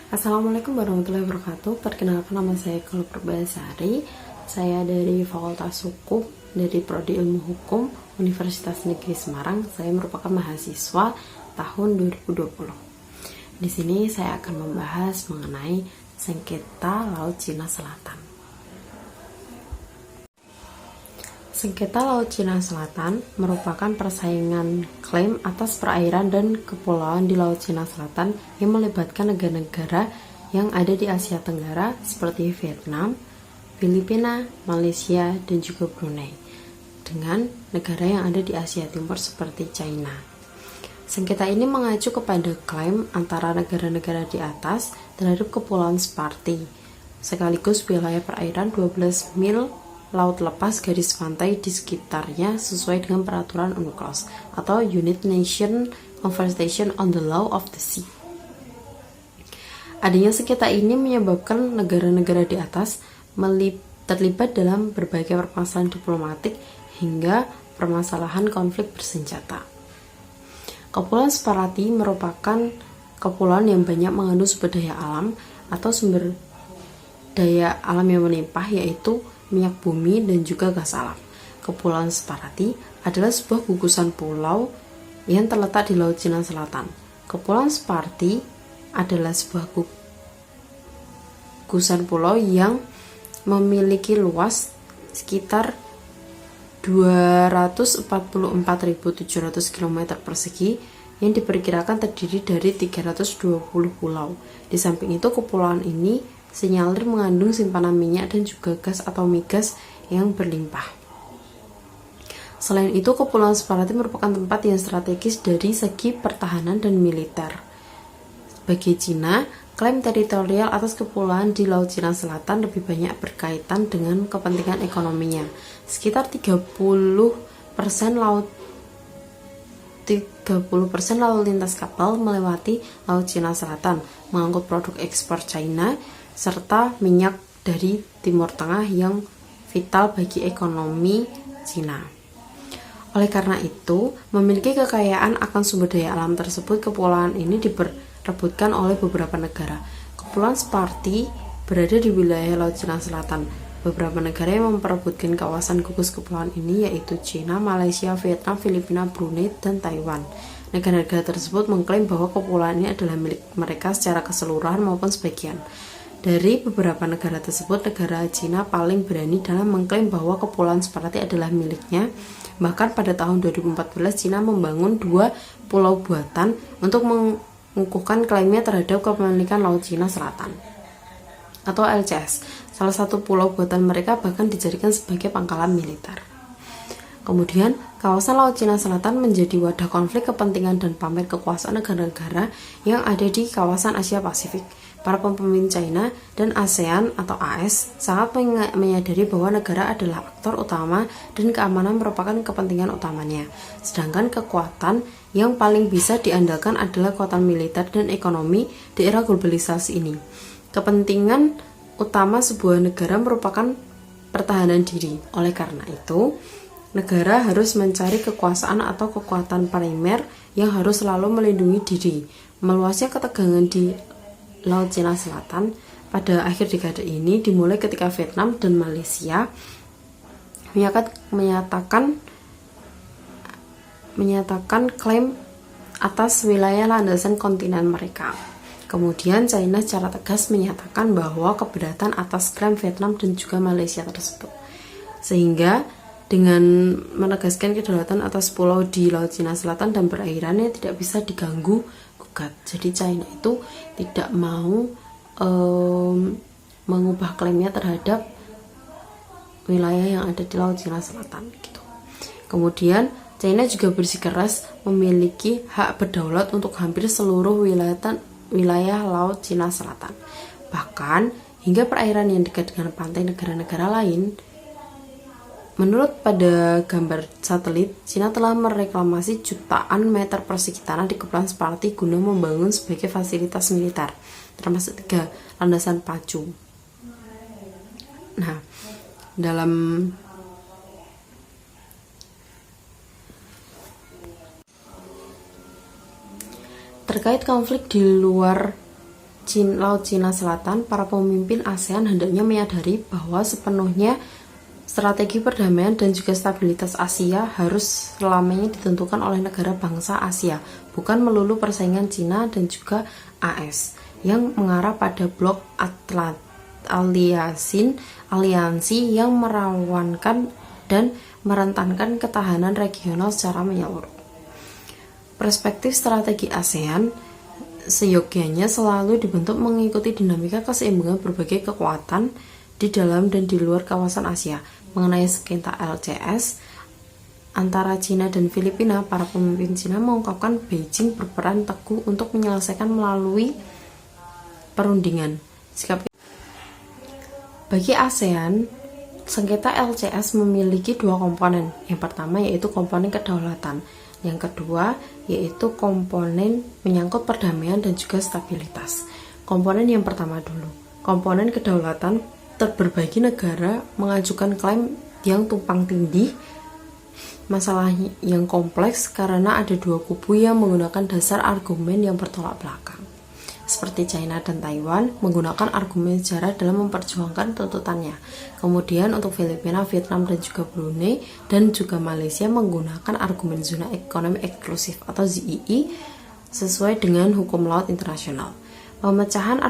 Assalamualaikum warahmatullahi wabarakatuh. Perkenalkan, nama saya Keluh Purbasari. Saya dari Fakultas Hukum dari Prodi Ilmu Hukum Universitas Negeri Semarang. Saya merupakan mahasiswa tahun 2020. Di sini saya akan membahas mengenai sengketa Laut Cina Selatan. Sengketa Laut Cina Selatan merupakan persaingan klaim atas perairan dan kepulauan di Laut Cina Selatan yang melibatkan negara-negara yang ada di Asia Tenggara seperti Vietnam, Filipina, Malaysia, dan juga Brunei, dengan negara yang ada di Asia Timur seperti China. Sengketa ini mengacu kepada klaim antara negara-negara di atas terhadap Kepulauan Spratly, sekaligus wilayah perairan 12 mil laut lepas garis pantai di sekitarnya sesuai dengan peraturan UNCLOS atau United Nations Convention on the Law of the Sea. Adanya sengketa ini menyebabkan negara-negara di atas terlibat dalam berbagai permasalahan diplomatik hingga permasalahan konflik bersenjata. Kepulauan Spratly merupakan kepulauan yang banyak mengandung sumber daya alam atau sumber daya alam yang melimpah, yaitu minyak bumi dan juga gas alam. Kepulauan Spratly adalah sebuah gugusan pulau yang terletak di Laut Cina Selatan. Kepulauan Spratly adalah sebuah gugusan pulau yang memiliki luas sekitar 244.700 km persegi yang diperkirakan terdiri dari 320 pulau. Di samping itu, kepulauan ini sinyalir mengandung simpanan minyak dan juga gas atau migas yang berlimpah. Selain itu, Kepulauan Spratly merupakan tempat yang strategis dari segi pertahanan dan militer. Bagi Cina, klaim teritorial atas kepulauan di Laut Cina Selatan lebih banyak berkaitan dengan kepentingan ekonominya. Sekitar 30% lalu lintas kapal melewati Laut Cina Selatan mengangkut produk ekspor China serta minyak dari Timur Tengah yang vital bagi ekonomi Cina. Oleh karena itu, memiliki kekayaan akan sumber daya alam tersebut, kepulauan ini diperebutkan oleh beberapa negara. Kepulauan Spratly berada di wilayah Laut Cina Selatan. Beberapa negara yang memperebutkan kawasan gugus kepulauan ini yaitu China, Malaysia, Vietnam, Filipina, Brunei, dan Taiwan. Negara-negara tersebut mengklaim bahwa kepulauan ini adalah milik mereka secara keseluruhan maupun sebagian. Dari beberapa negara tersebut, negara Cina paling berani dalam mengklaim bahwa Kepulauan Spratly adalah miliknya. Bahkan pada tahun 2014, Cina membangun 2 pulau buatan untuk mengukuhkan klaimnya terhadap kepemilikan Laut Cina Selatan atau LCS. Salah satu pulau buatan mereka bahkan dijadikan sebagai pangkalan militer. Kemudian, kawasan Laut Cina Selatan menjadi wadah konflik kepentingan dan pamer kekuasaan negara-negara yang ada di kawasan Asia Pasifik. Para pemimpin China dan ASEAN atau AS sangat menyadari bahwa negara adalah aktor utama dan keamanan merupakan kepentingan utamanya. Sedangkan kekuatan yang paling bisa diandalkan adalah kekuatan militer dan ekonomi di era globalisasi ini. Kepentingan utama sebuah negara merupakan pertahanan diri. Oleh karena itu, negara harus mencari kekuasaan atau kekuatan primer yang harus selalu melindungi diri. Meluasnya ketegangan di Laut Cina Selatan pada akhir dekade ini dimulai ketika Vietnam dan Malaysia menyatakan klaim atas wilayah landasan kontinen mereka. Kemudian China secara tegas menyatakan bahwa keberatan atas klaim Vietnam dan juga Malaysia tersebut. Sehingga dengan menegaskan kedaulatan atas pulau di Laut Cina Selatan dan perairannya tidak bisa diganggu gugat. Jadi China itu tidak mau mengubah klaimnya terhadap wilayah yang ada di Laut Cina Selatan gitu. Kemudian China juga bersikeras memiliki hak berdaulat untuk hampir seluruh wilayah Laut Cina Selatan. Bahkan hingga perairan yang dekat dengan pantai negara-negara lain. Menurut pada gambar satelit, Cina telah mereklamasi jutaan meter persegi tanah di Kepulauan Spratly guna membangun sebagai fasilitas militer, termasuk 3 landasan pacu. Nah, dalam terkait konflik di luar Laut Cina Selatan, para pemimpin ASEAN hendaknya menyadari bahwa sepenuhnya strategi perdamaian dan juga stabilitas Asia harus selamanya ditentukan oleh negara bangsa Asia, bukan melulu persaingan Cina dan juga AS yang mengarah pada blok aliansi yang merawankan dan merentankan ketahanan regional secara menyeluruh. Perspektif strategi ASEAN seyogyanya selalu dibentuk mengikuti dinamika keseimbangan berbagai kekuatan di dalam dan di luar kawasan Asia. Mengenai sengketa LCS antara Cina dan Filipina, para pemimpin Cina mengungkapkan Beijing berperan teguh untuk menyelesaikan melalui perundingan. Bagi ASEAN, sengketa LCS memiliki dua komponen. Yang pertama yaitu komponen kedaulatan. Yang kedua yaitu komponen menyangkut perdamaian dan juga stabilitas. Komponen yang pertama dulu. Komponen kedaulatan, berbagai negara mengajukan klaim yang tumpang tindih. Masalah yang kompleks karena ada dua kubu yang menggunakan dasar argumen yang bertolak belakang. Seperti China dan Taiwan menggunakan argumen sejarah dalam memperjuangkan tuntutannya. Kemudian untuk Filipina, Vietnam dan juga Brunei dan juga Malaysia menggunakan argumen zona ekonomi eksklusif atau ZEE sesuai dengan hukum laut internasional. Pemecahan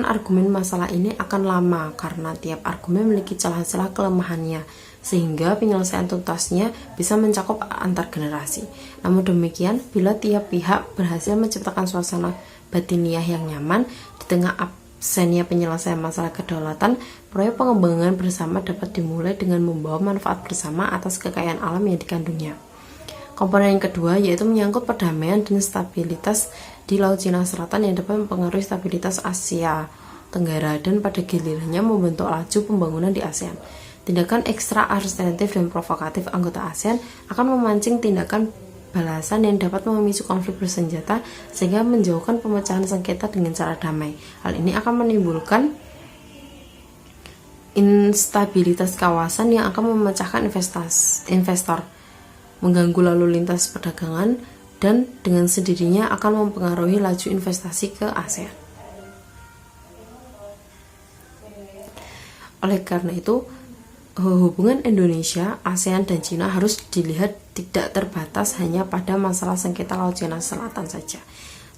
argumen masalah ini akan lama karena tiap argumen memiliki celah-celah kelemahannya, sehingga penyelesaian tuntasnya bisa mencakup antar generasi. Namun demikian, bila tiap pihak berhasil menciptakan suasana batiniah yang nyaman di tengah absennya penyelesaian masalah kedaulatan, proyek pengembangan bersama dapat dimulai dengan membawa manfaat bersama atas kekayaan alam yang dikandungnya. Komponen yang kedua yaitu menyangkut perdamaian dan stabilitas di Laut Cina Selatan yang dapat mempengaruhi stabilitas Asia Tenggara dan pada gilirannya membentuk laju pembangunan di ASEAN. Tindakan ekstra aristokratif dan provokatif anggota ASEAN akan memancing tindakan balasan yang dapat memicu konflik bersenjata sehingga menjauhkan pemecahan sengketa dengan cara damai. Hal ini akan menimbulkan instabilitas kawasan yang akan memecahkan investor, mengganggu lalu lintas perdagangan, dan dengan sendirinya akan mempengaruhi laju investasi ke ASEAN. Oleh karena itu, hubungan Indonesia, ASEAN, dan Cina harus dilihat tidak terbatas hanya pada masalah sengketa Laut Cina Selatan saja.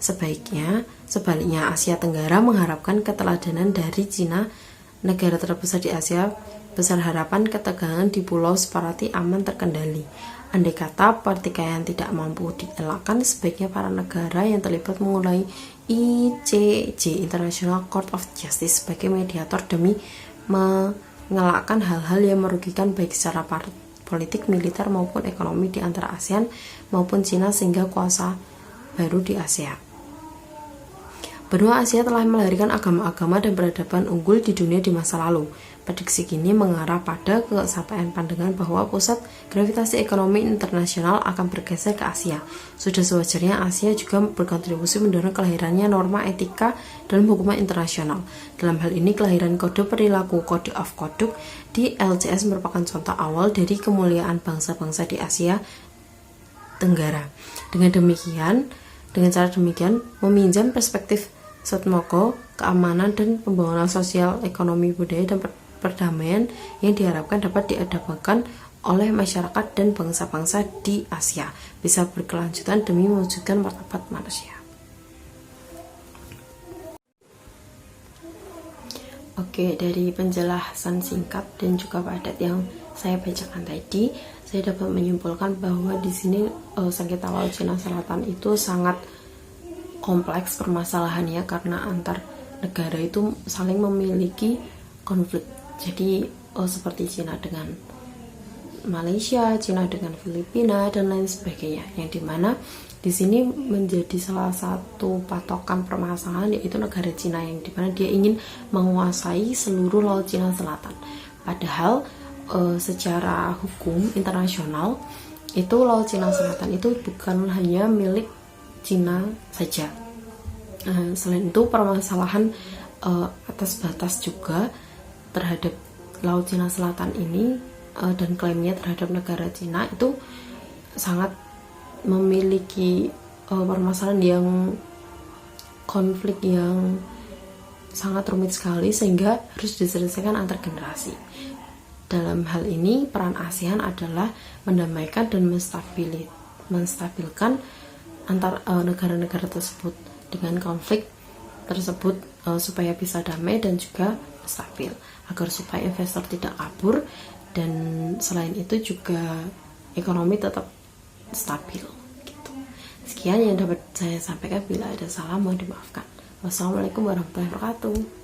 Sebaliknya Asia Tenggara mengharapkan keteladanan dari Cina, negara terbesar di Asia. Besar harapan ketegangan di Pulau Separati aman terkendali. Andai kata pertikaian tidak mampu dielakkan, sebaiknya para negara yang terlibat mengulai ICJ, International Court of Justice, sebagai mediator demi mengelakkan hal-hal yang merugikan baik secara politik, militer maupun ekonomi di antara ASEAN maupun Cina sehingga kuasa baru di Asia. Benua Asia telah melahirkan agama-agama dan peradaban unggul di dunia di masa lalu. Prediksi kini mengarah pada kesampaian pandangan bahwa pusat gravitasi ekonomi internasional akan bergeser ke Asia. Sudah sewajarnya Asia juga berkontribusi mendorong kelahirannya norma etika dalam hukuman internasional. Dalam hal ini, kelahiran kode perilaku Code of Conduct di LCS merupakan contoh awal dari kemuliaan bangsa-bangsa di Asia Tenggara. Dengan cara demikian, meminjam perspektif Sotmoko, keamanan dan pembangunan sosial, ekonomi, budaya, dan perdamaian yang diharapkan dapat diadapakan oleh masyarakat dan bangsa-bangsa di Asia bisa berkelanjutan demi mewujudkan martabat manusia. Oke, dari penjelasan singkat dan juga padat yang saya bacakan tadi, saya dapat menyimpulkan bahwa di sini sengketa Laut Cina Selatan itu sangat kompleks permasalahannya karena antar negara itu saling memiliki konflik. Jadi seperti Cina dengan Malaysia, Cina dengan Filipina dan lain sebagainya. Yang dimana di sini menjadi salah satu patokan permasalahan yaitu negara Cina yang dimana dia ingin menguasai seluruh Laut Cina Selatan. Padahal secara hukum internasional itu Laut Cina Selatan itu bukan hanya milik Cina saja. Selain itu permasalahan atas batas juga terhadap Laut Cina Selatan ini dan klaimnya terhadap negara Cina itu sangat memiliki permasalahan yang konflik yang sangat rumit sekali sehingga harus diselesaikan antar generasi. Dalam hal ini peran ASEAN adalah mendamaikan dan menstabilkan antar negara-negara tersebut dengan konflik tersebut supaya bisa damai dan juga stabil, agar supaya investor tidak kabur, dan selain itu juga ekonomi tetap stabil gitu. Sekian yang dapat saya sampaikan, bila ada salah mohon dimaafkan. Wassalamualaikum warahmatullahi wabarakatuh.